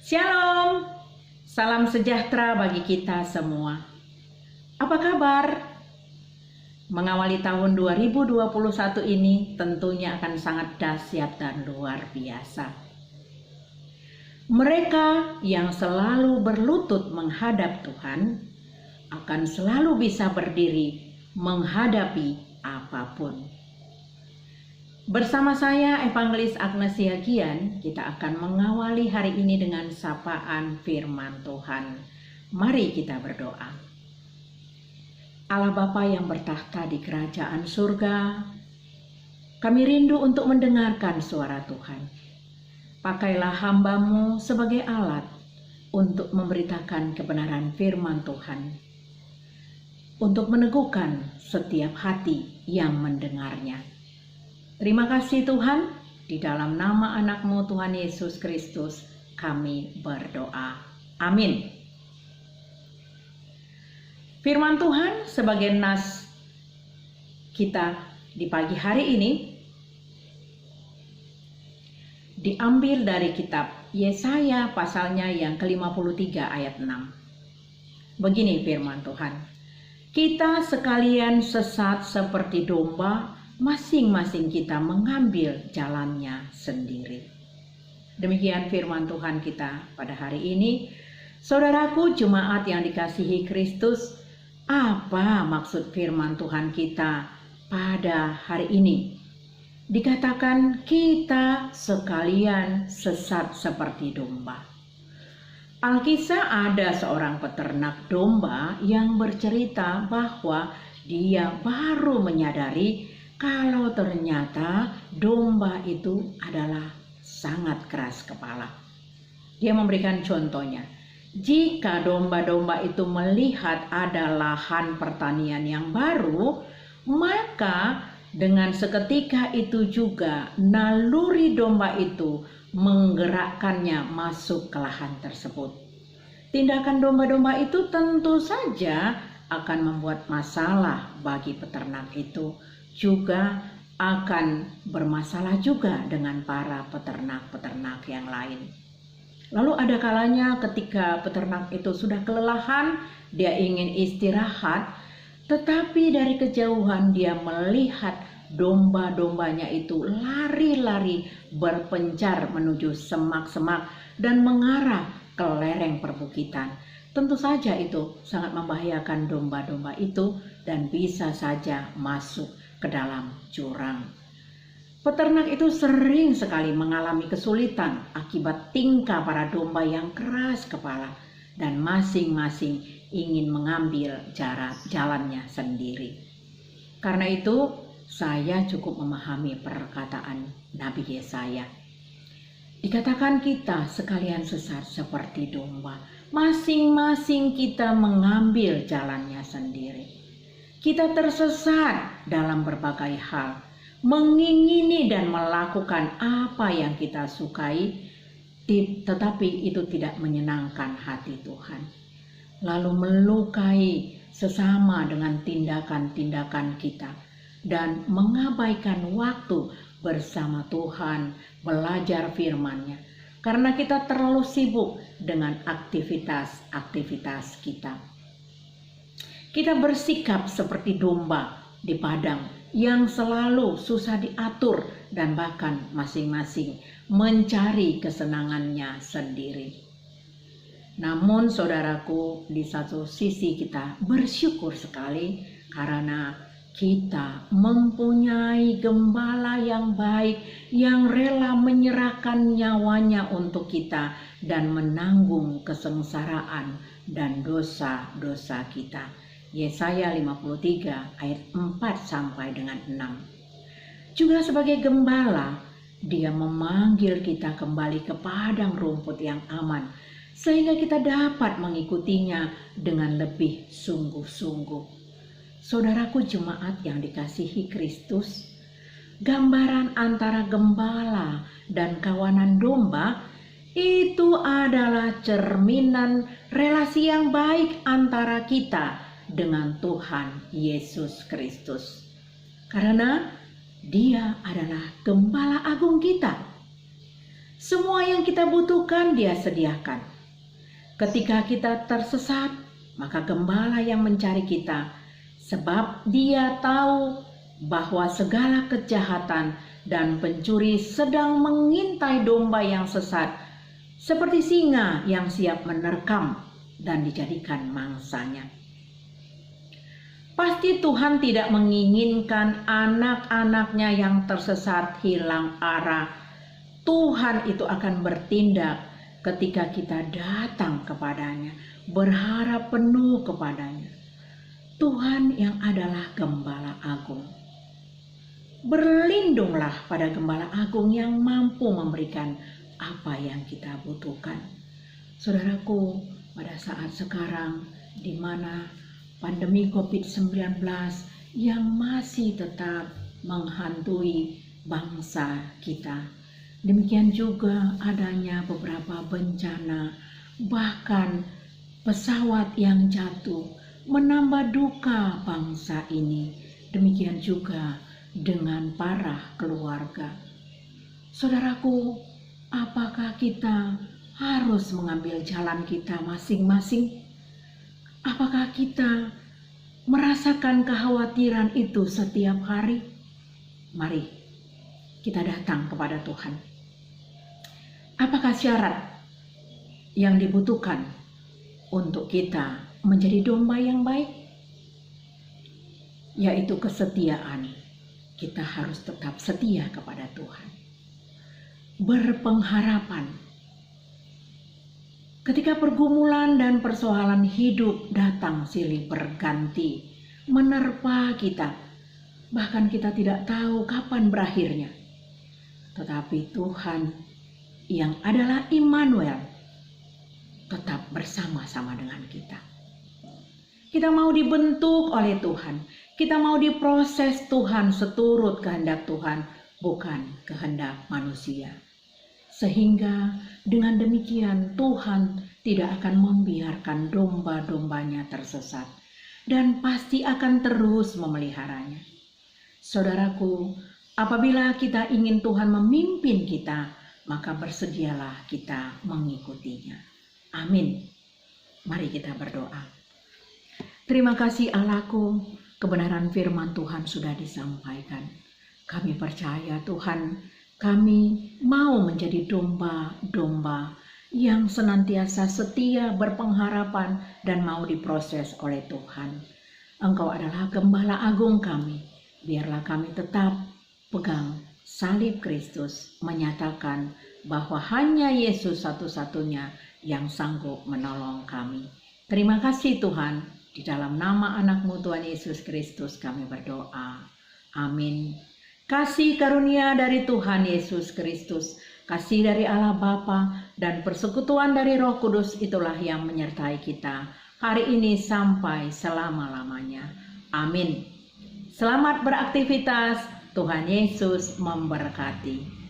Shalom, salam sejahtera bagi kita semua. Apa kabar? Mengawali tahun 2021 ini tentunya akan sangat dahsyat dan luar biasa. Mereka yang selalu berlutut menghadap Tuhan akan selalu bisa berdiri menghadapi apapun. Bersama saya Evangelis Agnes Siagian, kita akan mengawali hari ini dengan sapaan firman Tuhan. Mari kita berdoa. Allah Bapa yang bertahta di kerajaan surga, kami rindu untuk mendengarkan suara Tuhan. Pakailah hamba-Mu sebagai alat untuk memberitakan kebenaran firman Tuhan, untuk meneguhkan setiap hati yang mendengarnya. Terima kasih Tuhan, di dalam nama anak-Mu Tuhan Yesus Kristus kami berdoa. Amin. Firman Tuhan sebagai nas kita di pagi hari ini diambil dari kitab Yesaya pasalnya yang ke-53 ayat 6. Begini firman Tuhan. Kita sekalian sesat seperti domba, masing-masing kita mengambil jalannya sendiri. Demikian firman Tuhan kita pada hari ini. Saudaraku jemaat yang dikasihi Kristus, apa maksud firman Tuhan kita pada hari ini? Dikatakan kita sekalian sesat seperti domba. Alkisah ada seorang peternak domba yang bercerita bahwa dia baru menyadari kalau ternyata domba itu adalah sangat keras kepala. Dia memberikan contohnya. Jika domba-domba itu melihat ada lahan pertanian yang baru, maka dengan seketika itu juga naluri domba itu menggerakkannya masuk ke lahan tersebut. Tindakan domba-domba itu tentu saja akan membuat masalah bagi peternak itu, juga akan bermasalah juga dengan para peternak-peternak yang lain. Lalu ada kalanya ketika peternak itu sudah kelelahan, dia ingin istirahat, tetapi dari kejauhan dia melihat domba-dombanya itu lari-lari berpencar menuju semak-semak dan mengarah ke lereng perbukitan. Tentu saja itu sangat membahayakan domba-domba itu dan bisa saja masuk ke dalam jurang. Peternak itu sering sekali mengalami kesulitan akibat tingkah para domba yang keras kepala dan masing-masing ingin mengambil jalannya sendiri. Karena itu saya cukup memahami perkataan Nabi Yesaya. Dikatakan kita sekalian sesat seperti domba, masing-masing kita mengambil jalannya sendiri. Kita tersesat dalam berbagai hal, mengingini dan melakukan apa yang kita sukai, tetapi itu tidak menyenangkan hati Tuhan. Lalu melukai sesama dengan tindakan-tindakan kita dan mengabaikan waktu bersama Tuhan, belajar firman-Nya. Karena kita terlalu sibuk dengan aktivitas-aktivitas kita. Kita bersikap seperti domba di padang yang selalu susah diatur dan bahkan masing-masing mencari kesenangannya sendiri. Namun saudaraku, di satu sisi kita bersyukur sekali karena kita mempunyai gembala yang baik yang rela menyerahkan nyawanya untuk kita dan menanggung kesengsaraan dan dosa-dosa kita. Yesaya 53 ayat 4 sampai dengan 6. Juga sebagai gembala, dia memanggil kita kembali ke padang rumput yang aman, sehingga kita dapat mengikutinya dengan lebih sungguh-sungguh. Saudaraku jemaat yang dikasihi Kristus, gambaran antara gembala dan kawanan domba itu adalah cerminan relasi yang baik antara kita dengan Tuhan Yesus Kristus. Karena Dia adalah gembala agung kita. Semua yang kita butuhkan Dia sediakan. Ketika kita tersesat, maka gembala yang mencari kita, sebab Dia tahu bahwa segala kejahatan dan pencuri sedang mengintai domba yang sesat, seperti singa yang siap menerkam dan dijadikan mangsanya. Pasti Tuhan tidak menginginkan anak-anaknya yang tersesat hilang arah. Tuhan itu akan bertindak ketika kita datang kepadanya, berharap penuh kepadanya. Tuhan yang adalah Gembala Agung. Berlindunglah pada Gembala Agung yang mampu memberikan apa yang kita butuhkan. Saudaraku, pada saat sekarang di mana pandemi COVID-19 yang masih tetap menghantui bangsa kita, demikian juga adanya beberapa bencana, bahkan pesawat yang jatuh menambah duka bangsa ini. Demikian juga dengan para keluarga. Saudaraku, apakah kita harus mengambil jalan kita masing-masing? Apakah kita merasakan kekhawatiran itu setiap hari? Mari kita datang kepada Tuhan. Apakah syarat yang dibutuhkan untuk kita menjadi domba yang baik? Yaitu kesetiaan. Kita harus tetap setia kepada Tuhan. Berpengharapan. Ketika pergumulan dan persoalan hidup datang silih berganti, menerpa kita, bahkan kita tidak tahu kapan berakhirnya. Tetapi Tuhan yang adalah Immanuel tetap bersama-sama dengan kita. Kita mau dibentuk oleh Tuhan, kita mau diproses Tuhan seturut kehendak Tuhan, bukan kehendak manusia. Sehingga dengan demikian Tuhan tidak akan membiarkan domba-dombanya tersesat dan pasti akan terus memeliharanya. Saudaraku, apabila kita ingin Tuhan memimpin kita, maka bersedialah kita mengikutinya. Amin. Mari kita berdoa. Terima kasih Allahku, kebenaran firman Tuhan sudah disampaikan. Kami percaya Tuhan, kami mau menjadi domba-domba yang senantiasa setia, berpengharapan, dan mau diproses oleh Tuhan. Engkau adalah Gembala Agung kami. Biarlah kami tetap pegang salib Kristus, menyatakan bahwa hanya Yesus satu-satunya yang sanggup menolong kami. Terima kasih Tuhan, di dalam nama anak-Mu Tuhan Yesus Kristus kami berdoa. Amin. Kasih karunia dari Tuhan Yesus Kristus, kasih dari Allah Bapa, dan persekutuan dari Roh Kudus itulah yang menyertai kita hari ini sampai selama-lamanya. Amin. Selamat beraktivitas, Tuhan Yesus memberkati.